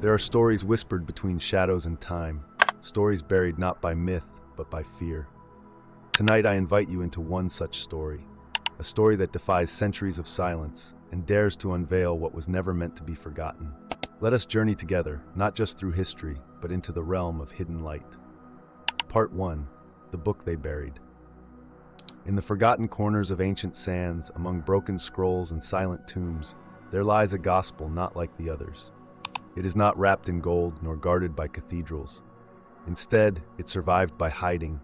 There are stories whispered between shadows and time, stories buried not by myth, but by fear. Tonight I invite you into one such story, a story that defies centuries of silence and dares to unveil what was never meant to be forgotten. Let us journey together, not just through history, but into the realm of hidden light. Part 1. The Book They Buried. In the forgotten corners of ancient sands, among broken scrolls and silent tombs, there lies a gospel not like the others. It is not wrapped in gold nor guarded by cathedrals. Instead, it survived by hiding,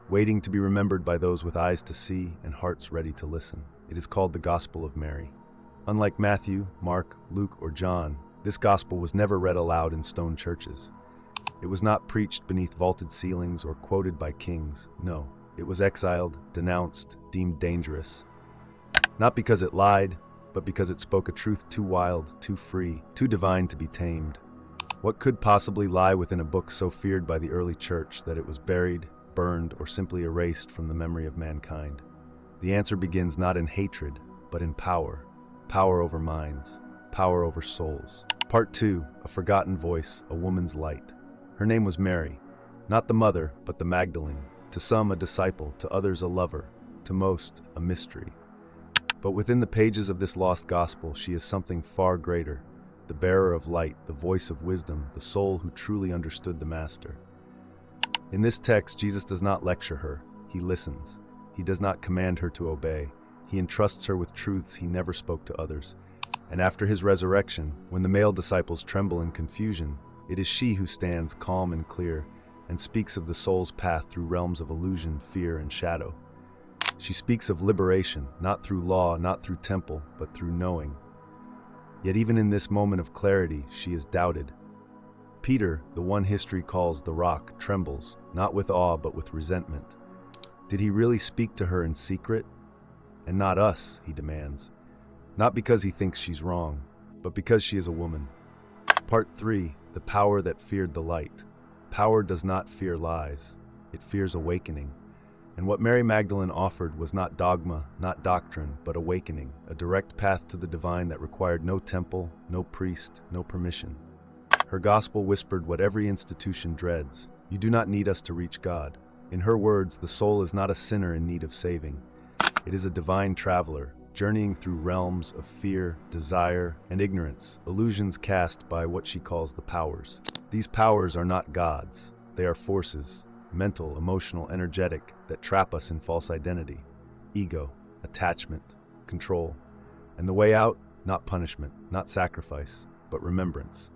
waiting to be remembered by those with eyes to see and hearts ready to listen. It is called the Gospel of Mary. Unlike Matthew, Mark, Luke, or John, this gospel was never read aloud in stone churches. It was not preached beneath vaulted ceilings or quoted by kings. No, it was exiled, denounced, deemed dangerous. Not because it lied, but because it spoke a truth too wild, too free, too divine to be tamed. What could possibly lie within a book so feared by the early church that it was buried, burned, or simply erased from the memory of mankind? The answer begins not in hatred, but in power. Power over minds, power over souls. Part 2, a forgotten voice, a woman's light. Her name was Mary, not the mother, but the Magdalene. To some, a disciple, to others, a lover, to most, a mystery. But within the pages of this lost gospel, she is something far greater, the bearer of light, the voice of wisdom, the soul who truly understood the Master. In this text, Jesus does not lecture her, he listens. He does not command her to obey. He entrusts her with truths he never spoke to others. And after his resurrection, when the male disciples tremble in confusion, it is she who stands calm and clear and speaks of the soul's path through realms of illusion, fear, and shadow. She speaks of liberation, not through law, not through temple, but through knowing. Yet even in this moment of clarity, she is doubted. Peter, the one history calls the Rock, trembles, not with awe, but with resentment. Did he really speak to her in secret? And not us, he demands. Not because he thinks she's wrong, but because she is a woman. Part 3, the power that feared the light. Power does not fear lies, it fears awakening. And what Mary Magdalene offered was not dogma, not doctrine, but awakening, a direct path to the divine that required no temple, no priest, no permission. Her gospel whispered what every institution dreads: you do not need us to reach God. In her words, the soul is not a sinner in need of saving. It is a divine traveler, journeying through realms of fear, desire, and ignorance, illusions cast by what she calls the powers. These powers are not gods, they are forces, mental, emotional, energetic, that trap us in false identity, ego, attachment, control. And the way out, not punishment, not sacrifice, but remembrance.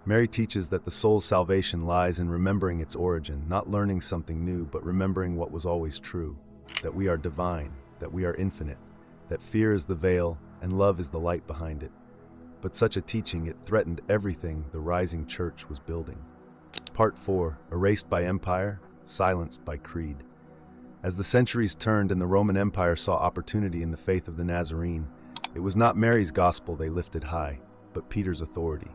Mary teaches that the soul's salvation lies in remembering its origin, not learning something new, but remembering what was always true, that we are divine, that we are infinite, that fear is the veil and love is the light behind it. But such a teaching, it threatened everything the rising church was building. Part 4, erased by empire, silenced by creed. As the centuries turned and the Roman Empire saw opportunity in the faith of the Nazarene, it was not Mary's gospel they lifted high, but Peter's authority.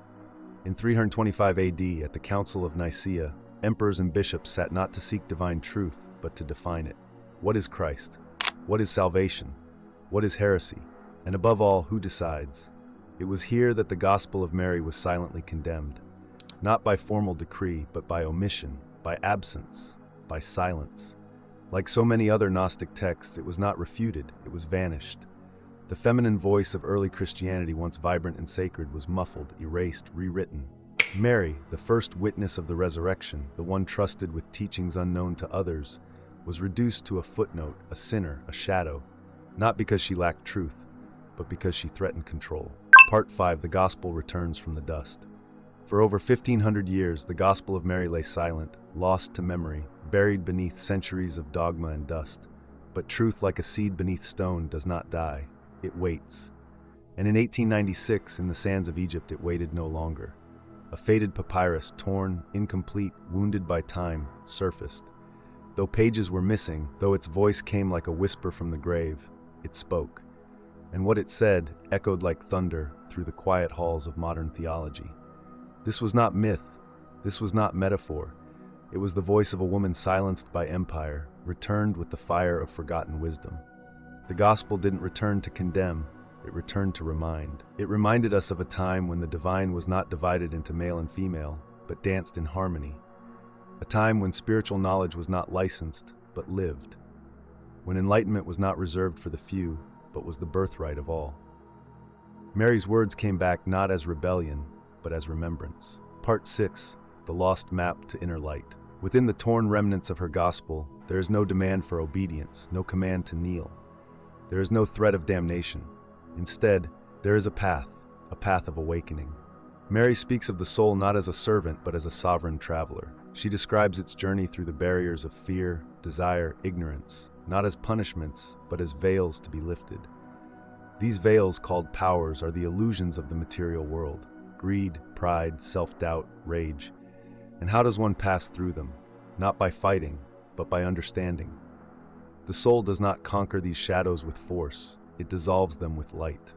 In 325 AD, at the Council of Nicaea, emperors and bishops sat not to seek divine truth, but to define it. What is Christ? What is salvation? What is heresy? And above all, who decides? It was here that the gospel of Mary was silently condemned, not by formal decree, but by omission, by absence, by silence. Like so many other Gnostic texts, it was not refuted, it was vanished. The feminine voice of early Christianity, once vibrant and sacred, was muffled, erased, rewritten. Mary, the first witness of the resurrection, the one trusted with teachings unknown to others, was reduced to a footnote, a sinner, a shadow, not because she lacked truth, but because she threatened control. Part 5, the gospel returns from the dust. For over 1,500 years, the Gospel of Mary lay silent, lost to memory, buried beneath centuries of dogma and dust. But truth, like a seed beneath stone, does not die. It waits. And in 1896, in the sands of Egypt, it waited no longer. A faded papyrus, torn, incomplete, wounded by time, surfaced. Though pages were missing, though its voice came like a whisper from the grave, it spoke. And what it said echoed like thunder through the quiet halls of modern theology. This was not myth, this was not metaphor. It was the voice of a woman silenced by empire, returned with the fire of forgotten wisdom. The gospel didn't return to condemn, it returned to remind. It reminded us of a time when the divine was not divided into male and female, but danced in harmony. A time when spiritual knowledge was not licensed, but lived. When enlightenment was not reserved for the few, but was the birthright of all. Mary's words came back not as rebellion, but as remembrance. Part 6. The Lost Map to Inner Light. Within the torn remnants of her gospel, there is no demand for obedience, no command to kneel. There is no threat of damnation. Instead, there is a path of awakening. Mary speaks of the soul not as a servant, but as a sovereign traveler. She describes its journey through the barriers of fear, desire, ignorance, not as punishments, but as veils to be lifted. These veils, called powers, are the illusions of the material world: greed, pride, self-doubt, rage. And how does one pass through them? Not by fighting, but by understanding. The soul does not conquer these shadows with force, it dissolves them with light.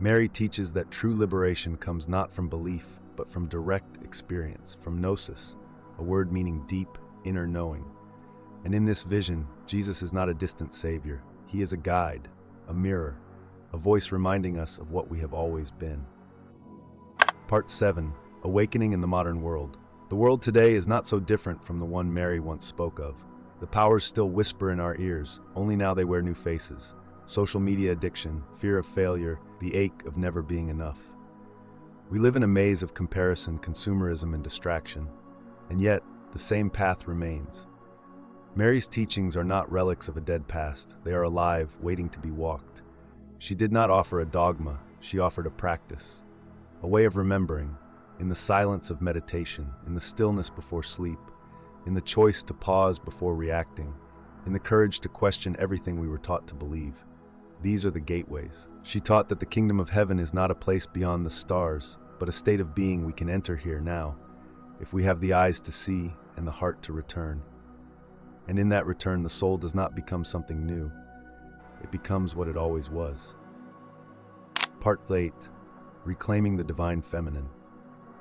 Mary teaches that true liberation comes not from belief, but from direct experience, from gnosis, a word meaning deep, inner knowing. And in this vision, Jesus is not a distant savior. He is a guide, a mirror, a voice reminding us of what we have always been. Part 7. Awakening in the Modern World. The world today is not so different from the one Mary once spoke of. The powers still whisper in our ears, only now they wear new faces. Social media addiction, fear of failure, the ache of never being enough. We live in a maze of comparison, consumerism, and distraction, and yet the same path remains. Mary's teachings are not relics of a dead past. They are alive, waiting to be walked. She did not offer a dogma, she offered a practice, a way of remembering, in the silence of meditation, in the stillness before sleep, in the choice to pause before reacting, in the courage to question everything we were taught to believe. These are the gateways. She taught that the kingdom of heaven is not a place beyond the stars, but a state of being we can enter here now, if we have the eyes to see and the heart to return. And in that return, the soul does not become something new. It becomes what it always was. Part 8. Reclaiming the Divine Feminine.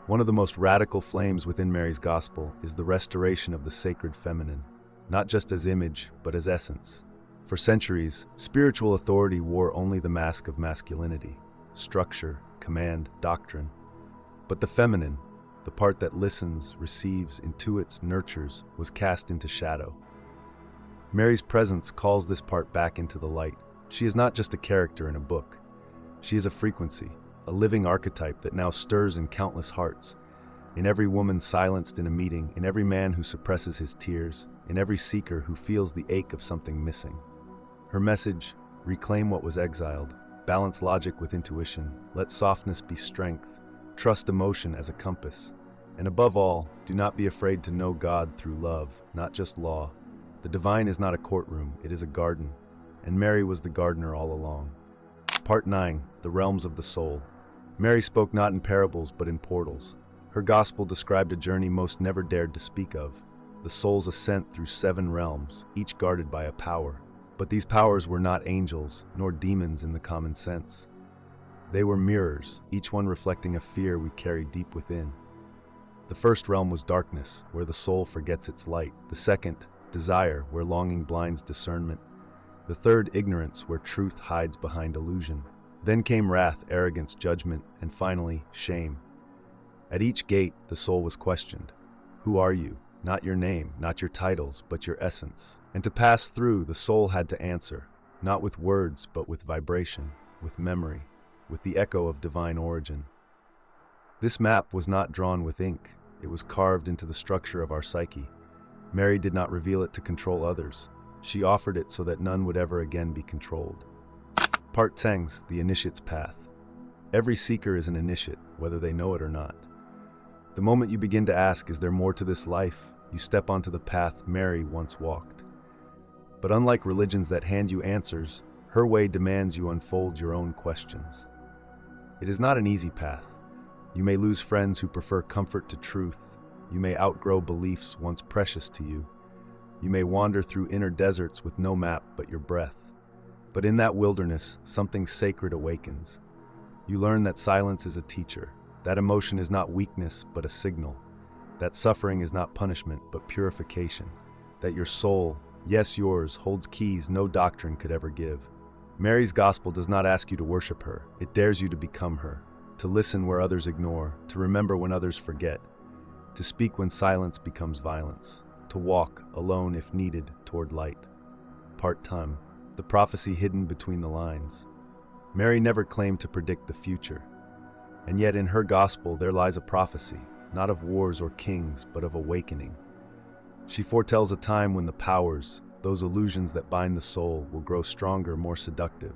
One of the most radical flames within Mary's gospel is the restoration of the sacred feminine, not just as image, but as essence. For centuries, spiritual authority wore only the mask of masculinity, structure, command, doctrine. But the feminine, the part that listens, receives, intuits, nurtures, was cast into shadow. Mary's presence calls this part back into the light. She is not just a character in a book. She is a frequency, a living archetype that now stirs in countless hearts, in every woman silenced in a meeting, in every man who suppresses his tears, in every seeker who feels the ache of something missing. Her message: reclaim what was exiled, balance logic with intuition, let softness be strength, trust emotion as a compass, and above all, do not be afraid to know God through love, not just law. The divine is not a courtroom, it is a garden, and Mary was the gardener all along. Part 9. The Realms of the Soul. Mary spoke not in parables but in portals. Her gospel described a journey most never dared to speak of, the soul's ascent through 7 realms, each guarded by a power. But these powers were not angels, nor demons in the common sense. They were mirrors, each one reflecting a fear we carry deep within. The first realm was darkness, where the soul forgets its light. The second, desire, where longing blinds discernment. The third, ignorance, where truth hides behind illusion. Then came wrath, arrogance, judgment, and finally, shame. At each gate, the soul was questioned. Who are you? Not your name, not your titles, but your essence. And to pass through, the soul had to answer, not with words, but with vibration, with memory, with the echo of divine origin. This map was not drawn with ink. It was carved into the structure of our psyche. Mary did not reveal it to control others. She offered it so that none would ever again be controlled. Part 10. The Initiate's Path. Every seeker is an initiate, whether they know it or not. The moment you begin to ask, is there more to this life, you step onto the path Mary once walked. But unlike religions that hand you answers, her way demands you unfold your own questions. It is not an easy path. You may lose friends who prefer comfort to truth. You may outgrow beliefs once precious to you. You may wander through inner deserts with no map but your breath. But in that wilderness, something sacred awakens. You learn that silence is a teacher. That emotion is not weakness, but a signal. That suffering is not punishment, but purification. That your soul, yes yours, holds keys no doctrine could ever give. Mary's gospel does not ask you to worship her, it dares you to become her, to listen where others ignore, to remember when others forget, to speak when silence becomes violence, to walk, alone if needed, toward light. Part 10. The prophecy hidden between the lines. Mary never claimed to predict the future, and yet in her gospel there lies a prophecy, not of wars or kings, but of awakening. She foretells a time when the powers, those illusions that bind the soul, will grow stronger, more seductive.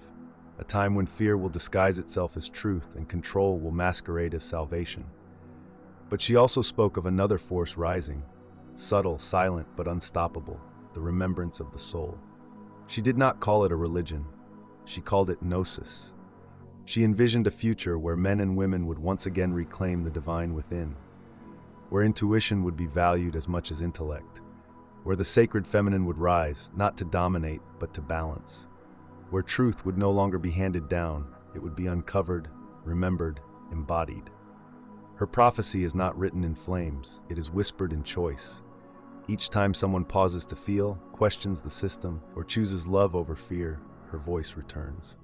A time when fear will disguise itself as truth and control will masquerade as salvation. But she also spoke of another force rising, subtle, silent, but unstoppable, the remembrance of the soul. She did not call it a religion. She called it gnosis. She envisioned a future where men and women would once again reclaim the divine within, where intuition would be valued as much as intellect, where the sacred feminine would rise, not to dominate, but to balance, where truth would no longer be handed down, it would be uncovered, remembered, embodied. Her prophecy is not written in flames, it is whispered in choice. Each time someone pauses to feel, questions the system, or chooses love over fear, her voice returns.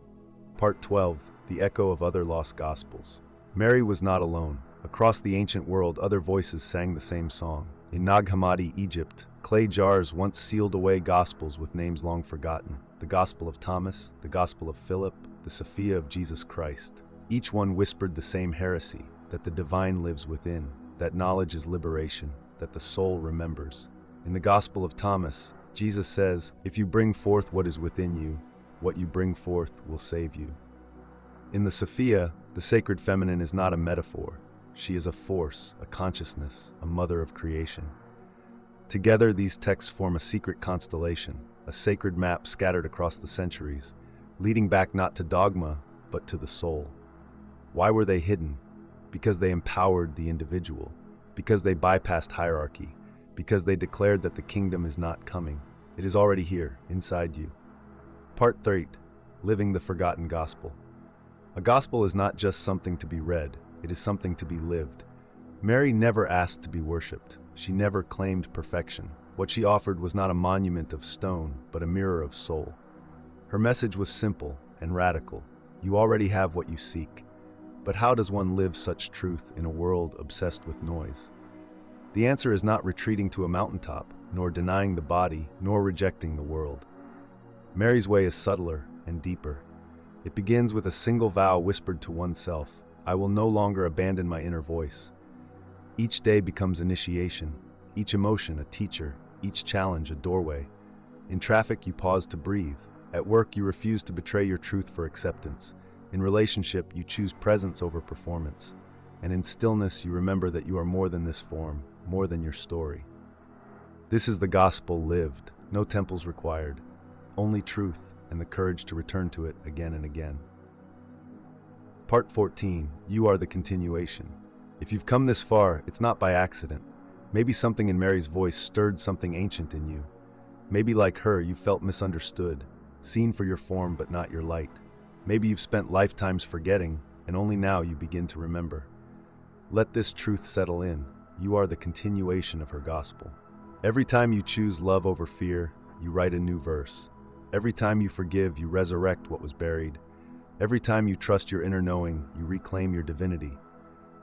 Part 12. The echo of other lost gospels. Mary was not alone. Across the ancient world, other voices sang the same song. In Nag Hammadi, Egypt, clay jars once sealed away gospels with names long forgotten. The Gospel of Thomas, the Gospel of Philip, the Sophia of Jesus Christ. Each one whispered the same heresy, that the divine lives within, that knowledge is liberation, that the soul remembers. In the Gospel of Thomas, Jesus says, "If you bring forth what is within you, what you bring forth will save you." In the Sophia, the sacred feminine is not a metaphor. She is a force, a consciousness, a mother of creation. Together, these texts form a secret constellation, a sacred map scattered across the centuries, leading back not to dogma, but to the soul. Why were they hidden? Because they empowered the individual, because they bypassed hierarchy, because they declared that the kingdom is not coming. It is already here, inside you. Part 3. Living the Forgotten Gospel. A gospel is not just something to be read, it is something to be lived. Mary never asked to be worshipped. She never claimed perfection. What she offered was not a monument of stone, but a mirror of soul. Her message was simple and radical. You already have what you seek. But how does one live such truth in a world obsessed with noise? The answer is not retreating to a mountaintop, nor denying the body, nor rejecting the world. Mary's way is subtler and deeper. It begins with a single vow whispered to oneself: I will no longer abandon my inner voice. Each day becomes initiation, each emotion a teacher, each challenge a doorway. In traffic, you pause to breathe. At work, you refuse to betray your truth for acceptance. In relationship, you choose presence over performance. And in stillness, you remember that you are more than this form, more than your story. This is the gospel lived, no temples required, only truth and the courage to return to it again and again. Part 14. You are the continuation. If you've come this far, it's not by accident. Maybe something in Mary's voice stirred something ancient in you. Maybe like her, you felt misunderstood, seen for your form but not your light. Maybe you've spent lifetimes forgetting, and only now you begin to remember. Let this truth settle in. You are the continuation of her gospel. Every time you choose love over fear, you write a new verse. Every time you forgive, you resurrect what was buried. Every time you trust your inner knowing, you reclaim your divinity.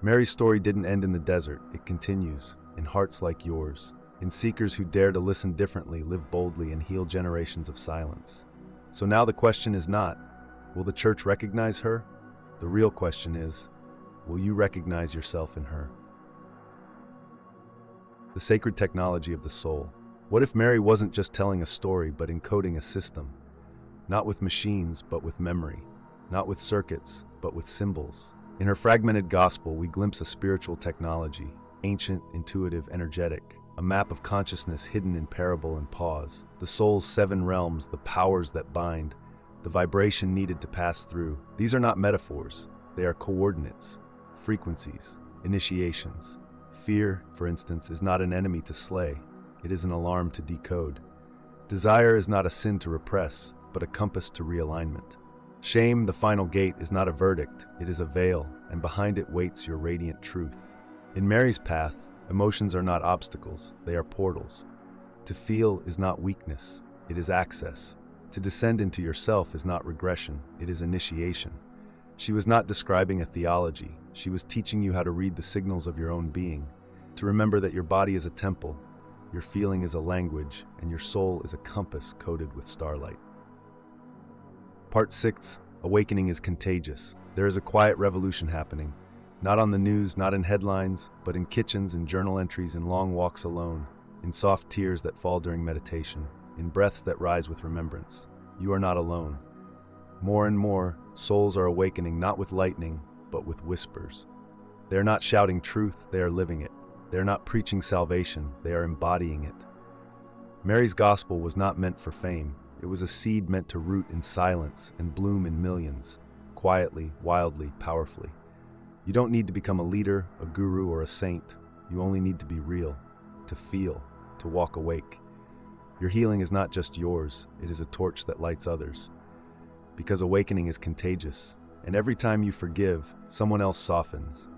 Mary's story didn't end in the desert, it continues, in hearts like yours, in seekers who dare to listen differently, live boldly, and heal generations of silence. So now the question is not, will the church recognize her? The real question is, will you recognize yourself in her? The sacred technology of the soul. What if Mary wasn't just telling a story, but encoding a system? Not with machines, but with memory. Not with circuits, but with symbols. In her fragmented gospel, we glimpse a spiritual technology, ancient, intuitive, energetic, a map of consciousness hidden in parable and pause, the soul's 7 realms, the powers that bind, the vibration needed to pass through. These are not metaphors, they are coordinates, frequencies, initiations. Fear, for instance, is not an enemy to slay, it is an alarm to decode. Desire is not a sin to repress, but a compass to realignment. Shame, the final gate, is not a verdict, it is a veil, and behind it waits your radiant truth. In Mary's path, emotions are not obstacles, they are portals. To feel is not weakness, it is access. To descend into yourself is not regression, it is initiation. She was not describing a theology, she was teaching you how to read the signals of your own being, to remember that your body is a temple, your feeling is a language, and your soul is a compass coated with starlight. Part 6. Awakening is contagious. There is a quiet revolution happening. Not on the news, not in headlines, but in kitchens, in journal entries, in long walks alone, in soft tears that fall during meditation, in breaths that rise with remembrance. You are not alone. More and more, souls are awakening not with lightning, but with whispers. They are not shouting truth, they are living it. They are not preaching salvation, they are embodying it. Mary's gospel was not meant for fame. It was a seed meant to root in silence and bloom in millions, quietly, wildly, powerfully. You don't need to become a leader, a guru, or a saint. You only need to be real, to feel, to walk awake. Your healing is not just yours, it is a torch that lights others. Because awakening is contagious, and every time you forgive, someone else softens.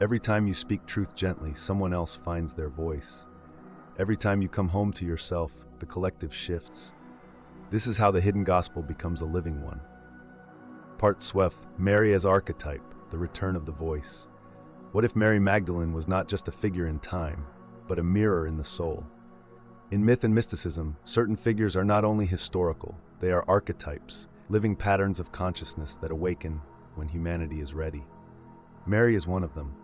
Every time you speak truth gently, someone else finds their voice. Every time you come home to yourself, the collective shifts. This is how the hidden gospel becomes a living one. Part 12. Mary as archetype, the return of the voice. What if Mary Magdalene was not just a figure in time, but a mirror in the soul? In myth and mysticism, certain figures are not only historical, they are archetypes, living patterns of consciousness that awaken when humanity is ready. Mary is one of them.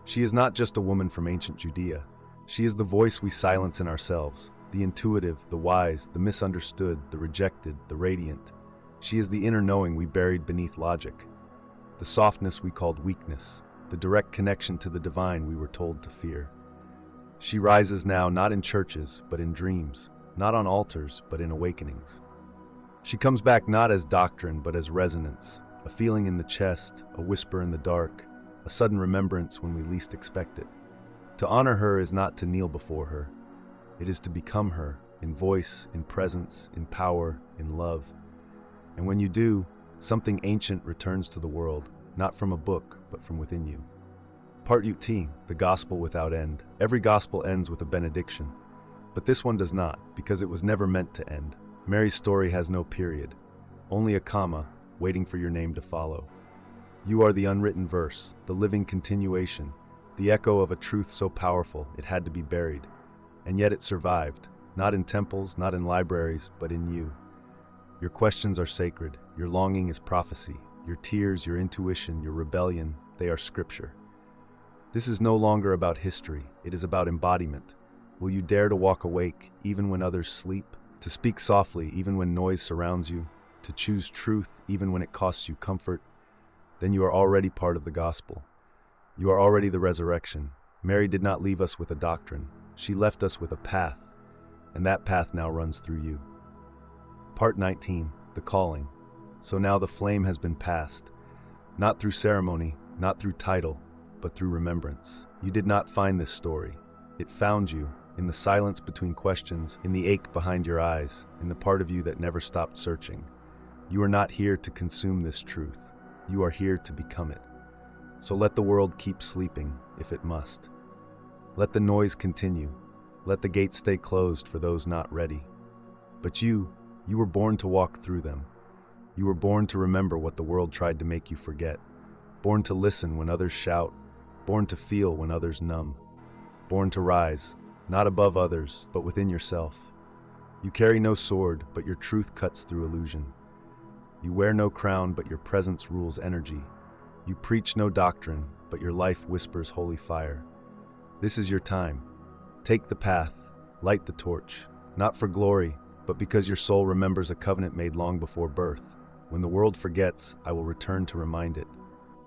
She is not just a woman from ancient Judea. She is the voice we silence in ourselves, the intuitive, the wise, the misunderstood, the rejected, the radiant. She is the inner knowing we buried beneath logic, the softness we called weakness, the direct connection to the divine we were told to fear. She rises now not in churches, but in dreams, not on altars, but in awakenings. She comes back not as doctrine, but as resonance, a feeling in the chest, a whisper in the dark, a sudden remembrance when we least expect it. To honor her is not to kneel before her. It is to become her, in voice, in presence, in power, in love. And when you do, something ancient returns to the world, not from a book, but from within you. Part 18, the gospel without end. Every gospel ends with a benediction, but this one does not, because it was never meant to end. Mary's story has no period, only a comma, waiting for your name to follow. You are the unwritten verse, the living continuation, the echo of a truth so powerful it had to be buried. And yet it survived, not in temples, not in libraries, but in you. Your questions are sacred, your longing is prophecy, your tears, your intuition, your rebellion, they are scripture. This is no longer about history, it is about embodiment. Will you dare to walk awake, even when others sleep? To speak softly, even when noise surrounds you? To choose truth, even when it costs you comfort? Then you are already part of the gospel. You are already the resurrection. Mary did not leave us with a doctrine. She left us with a path, and that path now runs through you. Part 19, the calling. So now the flame has been passed, not through ceremony, not through title, but through remembrance. You did not find this story. It found you, in the silence between questions, in the ache behind your eyes, in the part of you that never stopped searching. You are not here to consume this truth. You are here to become it. So let the world keep sleeping, if it must. Let the noise continue. Let the gates stay closed for those not ready. But you were born to walk through them. You were born to remember what the world tried to make you forget. Born to listen when others shout. Born to feel when others numb. Born to rise, not above others, but within yourself. You carry no sword, but your truth cuts through illusion. You wear no crown, but your presence rules energy. You preach no doctrine, but your life whispers holy fire. This is your time. Take the path, light the torch, not for glory, but because your soul remembers a covenant made long before birth. When the world forgets, I will return to remind it.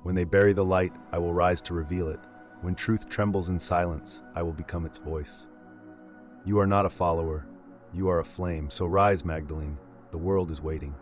When they bury the light, I will rise to reveal it. When truth trembles in silence, I will become its voice. You are not a follower. You are a flame. So rise, Magdalene. The world is waiting.